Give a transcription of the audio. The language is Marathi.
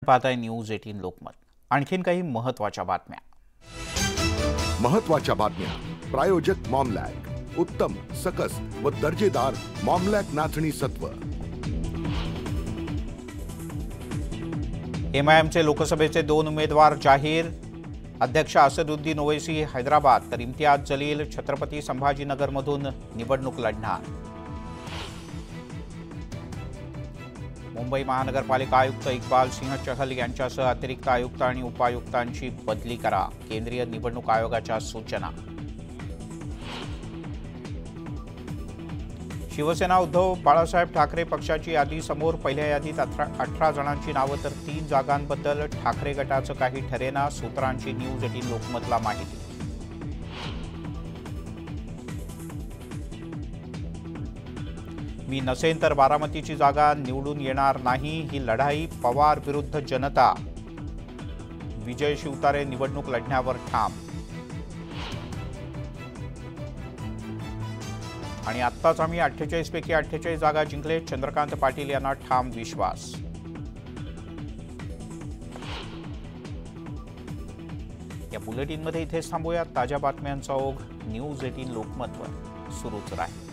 पाहताय न्यूज 18 लोकमत। आणखीन काही महत्त्वाच्या बातम्या। प्रायोजक मॉमलॅक, उत्तम सकस व दर्जेदार मॉमलॅक नाचणी सत्व। एमआयएमचे लोकसभेचे 2 उमेदवार जाहीर। अध्यक्ष असदुद्दीन ओवैसी हैदराबाद तर इम्तियाज जलील छत्रपती संभाजीनगरमधून निवडणूक लढणार। मुंबई महानगरपालिका आयुक्त इक्बाल सिंह चहल यांच्यासह अतिरिक्त आयुक्त आणि उपायुक्तांची बदली करा, केंद्रीय निवडणूक आयोगाच्या सूचना। शिवसेना उद्धव बाळासाहेब ठाकरे पक्षाची यादी समोर। पहिल्या यादीत 18 जणांची नावं तर 3 जागांबद्दल ठाकरे गटाचं काही ठरेना, सूत्रांची न्यूज 18 लोकमतला माहिती। मी नसेन तर बारामतीची जागा निवडून येणार नाही, ही लढाई पवार विरुद्ध जनता। विजय शिवतारे निवडणूक लढण्यावर ठाम। आणि आत्ताच आम्ही 48 पैकी 48 जागा जिंकले, चंद्रकांत पाटील यांना ठाम विश्वास। या बुलेटिनमध्ये इथेच थांबूया। ताज्या बातम्यांचा ओघ न्यूज 18 लोकमतवर सुरूच राहील।